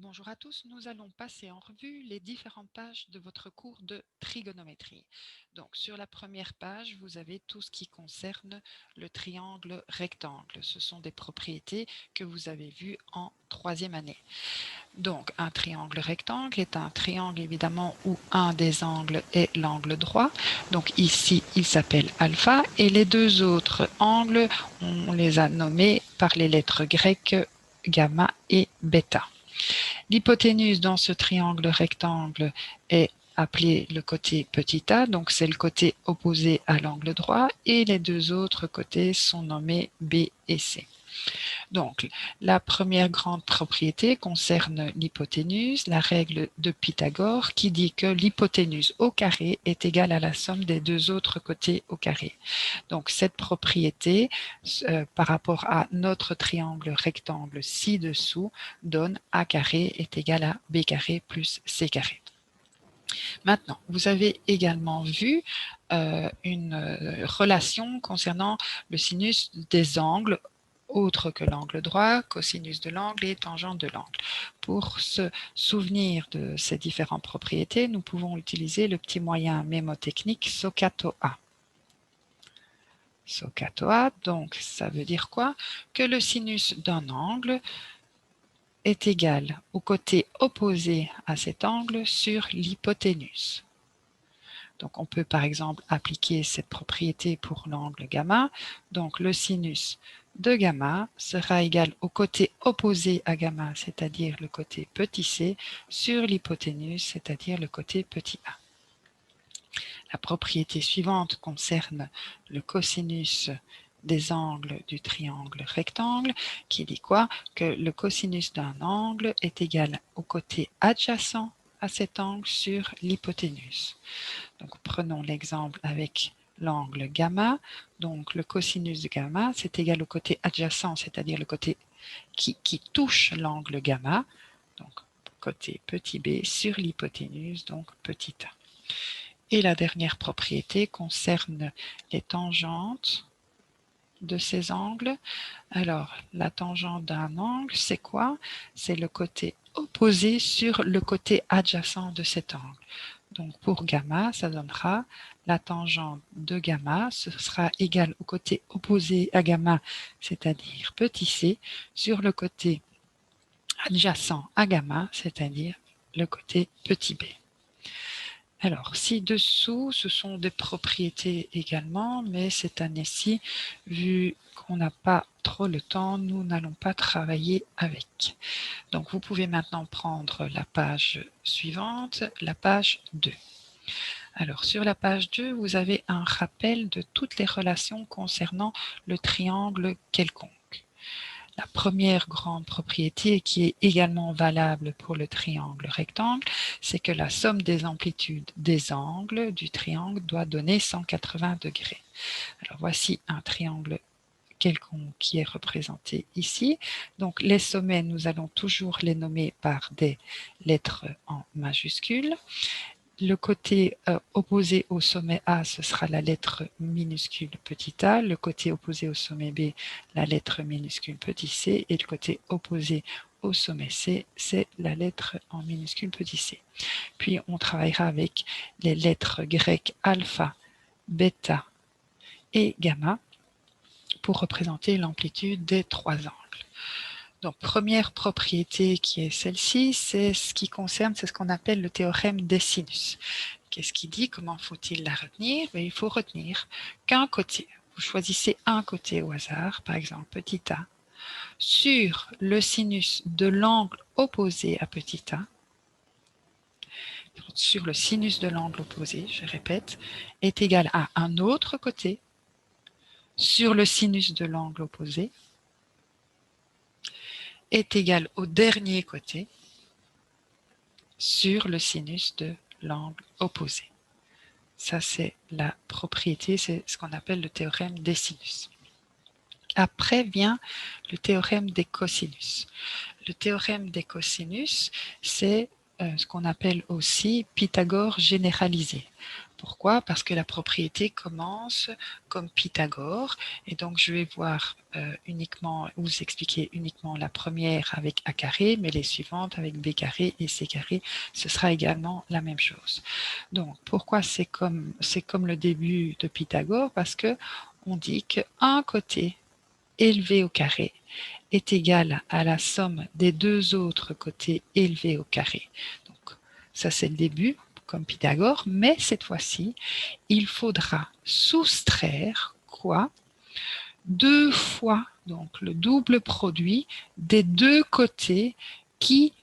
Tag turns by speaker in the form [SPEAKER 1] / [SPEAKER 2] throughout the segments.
[SPEAKER 1] Bonjour à tous, nous allons passer en revue les différentes pages de votre cours de trigonométrie. Donc sur la première page, vous avez tout ce qui concerne le triangle rectangle. Ce sont des propriétés que vous avez vues en troisième année. Donc un triangle rectangle est un triangle évidemment où un des angles est l'angle droit. Donc ici, il s'appelle alpha et les deux autres angles, on les a nommés par les lettres grecques gamma et bêta. L'hypoténuse dans ce triangle rectangle est appelé le côté petit a, donc c'est le côté opposé à l'angle droit, et les deux autres côtés sont nommés B et C. Donc, la première grande propriété concerne l'hypoténuse, la règle de Pythagore qui dit que l'hypoténuse au carré est égale à la somme des deux autres côtés au carré. Donc, cette propriété, par rapport à notre triangle rectangle ci-dessous, donne A carré est égal à B carré plus C carré. Maintenant, vous avez également vu une relation concernant le sinus des angles autre que l'angle droit, cosinus de l'angle et tangente de l'angle. Pour se souvenir de ces différentes propriétés, nous pouvons utiliser le petit moyen mémotechnique SOHCAHTOA. SOHCAHTOA, donc ça veut dire quoi? Que le sinus d'un angle est égal au côté opposé à cet angle sur l'hypoténuse. Donc on peut par exemple appliquer cette propriété pour l'angle gamma. Donc le sinus de gamma sera égal au côté opposé à gamma, c'est-à-dire le côté petit c, sur l'hypoténuse, c'est-à-dire le côté petit a. La propriété suivante concerne le cosinus des angles du triangle rectangle, qui dit quoi? Que le cosinus d'un angle est égal au côté adjacent à cet angle sur l'hypoténuse. Donc, prenons l'exemple avec l'angle gamma. Donc, le cosinus de gamma, c'est égal au côté adjacent, c'est-à-dire le côté qui touche l'angle gamma. Donc, côté petit b sur l'hypoténuse, donc petit a. Et la dernière propriété concerne les tangentes de ces angles. Alors, la tangente d'un angle, c'est quoi? C'est le côté opposé sur le côté adjacent de cet angle. Donc pour gamma, ça donnera la tangente de gamma, ce sera égal au côté opposé à gamma, c'est-à-dire petit c, sur le côté adjacent à gamma, c'est-à-dire le côté petit b. Alors, ci-dessous, ce sont des propriétés également, mais cette année-ci, vu qu'on n'a pas trop le temps, nous n'allons pas travailler avec. Donc, vous pouvez maintenant prendre la page suivante, la page 2. Alors, sur la page 2, vous avez un rappel de toutes les relations concernant le triangle quelconque. La première grande propriété qui est également valable pour le triangle rectangle, c'est que la somme des amplitudes des angles du triangle doit donner 180 degrés. Alors voici un triangle quelconque qui est représenté ici. Donc les sommets, nous allons toujours les nommer par des lettres en majuscules. Le côté opposé au sommet A, ce sera la lettre minuscule petit a. Le côté opposé au sommet B, la lettre minuscule petit c. Et le côté opposé au sommet C, c'est la lettre en minuscule petit c. Puis on travaillera avec les lettres grecques alpha, bêta et gamma pour représenter l'amplitude des trois angles. Donc, première propriété qui est celle-ci, c'est ce qui concerne, c'est ce qu'on appelle le théorème des sinus. Qu'est-ce qu'il dit? Comment faut-il la retenir? Il faut retenir qu'un côté, vous choisissez un côté au hasard, par exemple petit a, sur le sinus de l'angle opposé à petit a, sur le sinus de l'angle opposé, je répète, est égal à un autre côté sur le sinus de l'angle opposé, est égal au dernier côté sur le sinus de l'angle opposé. Ça, c'est la propriété, c'est ce qu'on appelle le théorème des sinus. Après vient le théorème des cosinus. Le théorème des cosinus, c'est ce qu'on appelle aussi Pythagore généralisé. Pourquoi? Parce que la propriété commence comme Pythagore et donc je vais voir uniquement, vous expliquer uniquement la première avec A carré, mais les suivantes avec B carré et C carré, ce sera également la même chose. Donc pourquoi c'est comme le début de Pythagore? Parce que on dit qu'un côté élevé au carré est égal à la somme des deux autres côtés élevés au carré. Donc ça c'est le début comme Pythagore, mais cette fois-ci, il faudra soustraire quoi? 2 fois donc le double produit des deux côtés qui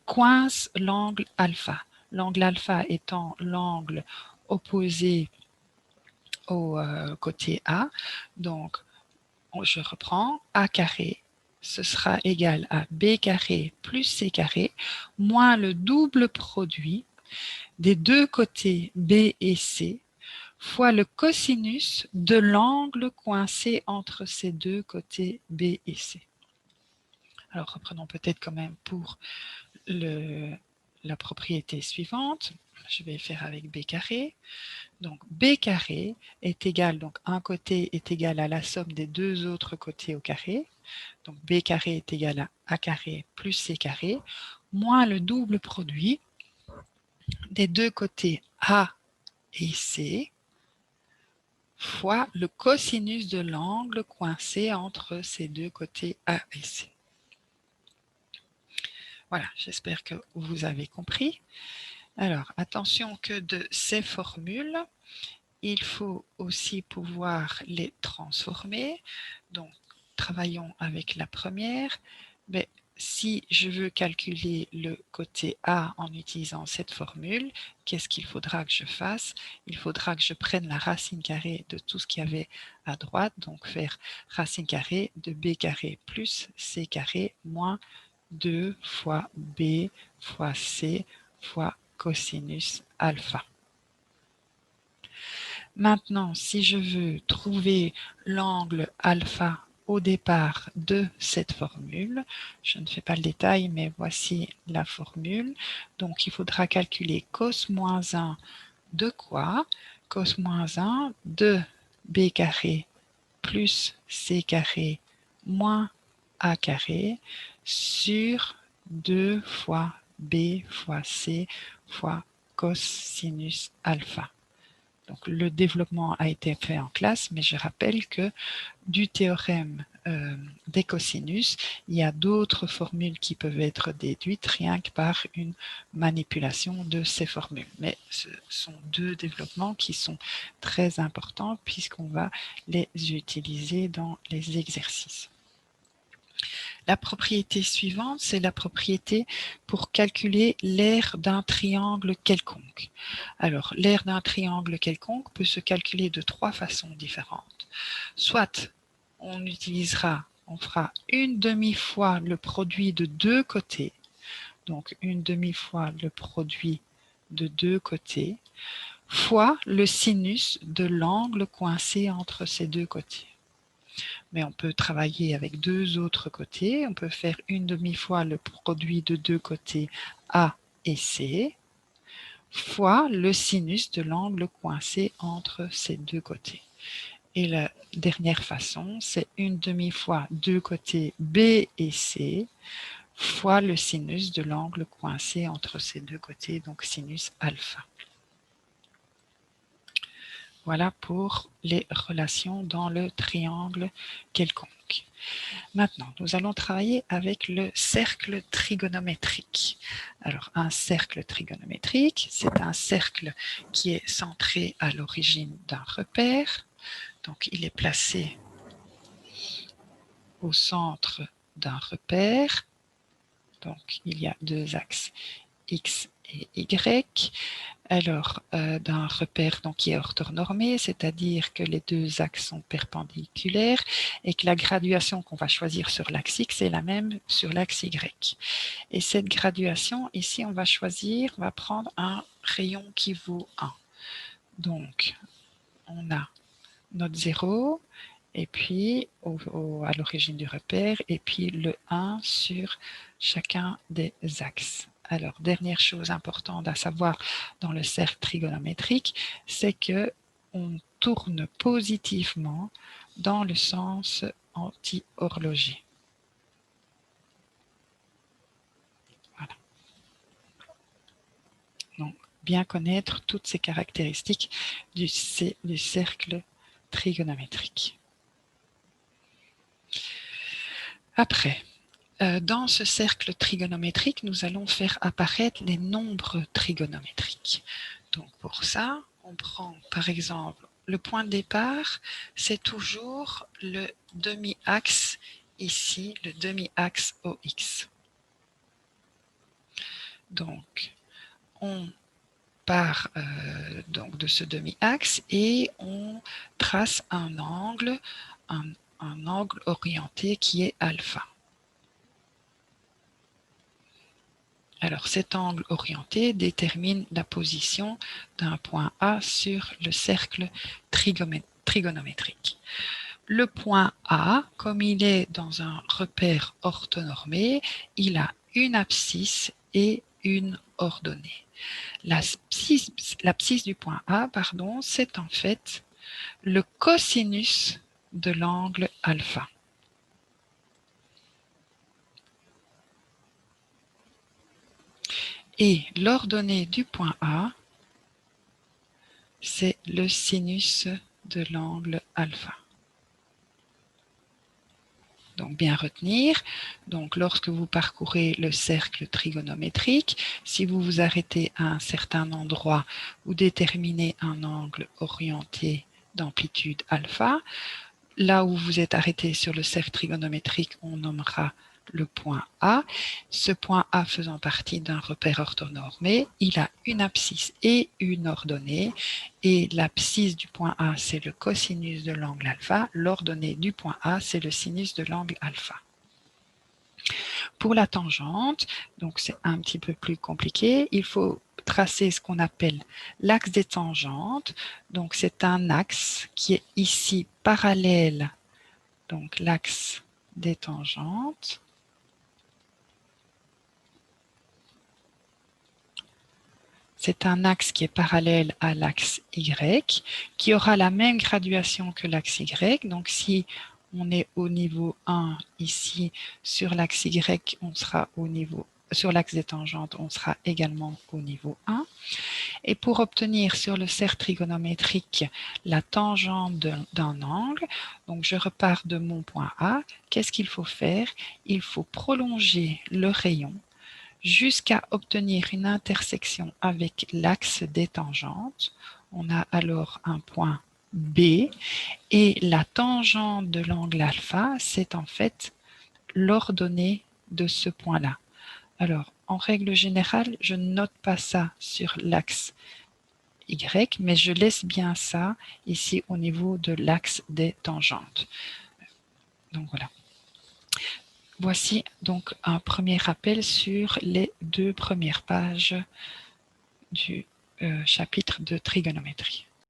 [SPEAKER 1] coincent l'angle alpha. L'angle alpha étant l'angle opposé au côté A. Donc, je reprends A carré, ce sera égal à B carré plus C carré, moins le double produit des deux côtés B et C, fois le cosinus de l'angle coincé entre ces deux côtés B et C. Alors, reprenons peut-être quand même pour la propriété suivante. Je vais faire avec B carré. Donc, B carré est égal, donc un côté est égal à la somme des deux autres côtés au carré. Donc, B carré est égal à A carré plus C carré, moins le double produit des deux côtés A et C, fois le cosinus de l'angle coincé entre ces deux côtés A et C. Voilà, j'espère que vous avez compris. Alors, attention que de ces formules, il faut aussi pouvoir les transformer. Donc, travaillons avec la première. Mais si je veux calculer le côté A en utilisant cette formule, qu'est-ce qu'il faudra que je fasse? Il faudra que je prenne la racine carrée de tout ce qu'il y avait à droite, donc faire racine carrée de B carré plus C carré moins 2 fois B fois C fois cosinus alpha. Maintenant, si je veux trouver l'angle alpha au départ de cette formule, je ne fais pas le détail, mais voici la formule. Donc, il faudra calculer cos moins 1 de quoi? Cos moins 1 de B carré plus C carré moins A carré sur 2 fois B fois C fois cosinus alpha. Donc, le développement a été fait en classe, mais je rappelle que du théorème des cosinus, il y a d'autres formules qui peuvent être déduites rien que par une manipulation de ces formules. Mais ce sont deux développements qui sont très importants puisqu'on va les utiliser dans les exercices. La propriété suivante, c'est la propriété pour calculer l'aire d'un triangle quelconque. Alors, l'aire d'un triangle quelconque peut se calculer de trois façons différentes. Soit on fera une demi-fois le produit de deux côtés, donc une demi-fois le produit de deux côtés, fois le sinus de l'angle coincé entre ces deux côtés. Mais on peut travailler avec deux autres côtés. On peut faire une demi-fois le produit de deux côtés A et C, fois le sinus de l'angle coincé entre ces deux côtés. Et la dernière façon, c'est une demi-fois deux côtés B et C, fois le sinus de l'angle coincé entre ces deux côtés, donc sinus alpha. Voilà pour les relations dans le triangle quelconque. Maintenant, nous allons travailler avec le cercle trigonométrique. Alors, un cercle trigonométrique, c'est un cercle qui est centré à l'origine d'un repère. Donc, il est placé au centre d'un repère. Donc, il y a deux axes X et Y. Alors, d'un repère donc, qui est orthonormé, c'est-à-dire que les deux axes sont perpendiculaires et que la graduation qu'on va choisir sur l'axe X est la même sur l'axe Y. Et cette graduation, ici, on va prendre un rayon qui vaut 1. Donc, on a notre 0, et puis à l'origine du repère, et puis le 1 sur chacun des axes Alors, dernière chose importante à savoir dans le cercle trigonométrique, c'est que on tourne positivement dans le sens anti-horloger. Voilà. Donc, bien connaître toutes ces caractéristiques du cercle trigonométrique. Après, dans ce cercle trigonométrique, nous allons faire apparaître les nombres trigonométriques. Donc pour ça, on prend par exemple le point de départ, c'est toujours le demi-axe ici, le demi-axe OX. Donc on part donc de ce demi-axe et on trace un angle orienté qui est alpha. Alors cet angle orienté détermine la position d'un point A sur le cercle trigonométrique. Le point A, comme il est dans un repère orthonormé, il a une abscisse et une ordonnée. L'abscisse du point A, c'est en fait le cosinus de l'angle alpha. Et l'ordonnée du point A, c'est le sinus de l'angle alpha. Donc bien retenir, donc lorsque vous parcourez le cercle trigonométrique, si vous vous arrêtez à un certain endroit, vous déterminez un angle orienté d'amplitude alpha. Là où vous êtes arrêté sur le cercle trigonométrique, on nommera le point A. Ce point A faisant partie d'un repère orthonormé, il a une abscisse et une ordonnée. Et l'abscisse du point A, c'est le cosinus de l'angle alpha. L'ordonnée du point A, c'est le sinus de l'angle alpha. Pour la tangente, donc c'est un petit peu plus compliqué, il faut tracer ce qu'on appelle l'axe des tangentes. Donc c'est un axe qui est ici parallèle, donc l'axe des tangentes. C'est un axe qui est parallèle à l'axe Y, qui aura la même graduation que l'axe Y. Donc si on est au niveau 1 ici, sur l'axe Y, on sera au niveau, sur l'axe des tangentes, on sera également au niveau 1. Et pour obtenir sur le cercle trigonométrique la tangente d'un angle, donc je repars de mon point A, qu'est-ce qu'il faut faire? Il faut prolonger le rayon jusqu'à obtenir une intersection avec l'axe des tangentes. On a alors un point B et la tangente de l'angle alpha, c'est en fait l'ordonnée de ce point-là. Alors, en règle générale, je ne note pas ça sur l'axe Y, mais je laisse bien ça ici au niveau de l'axe des tangentes. Donc voilà. Voici donc un premier rappel sur les 2 premières pages du chapitre de trigonométrie.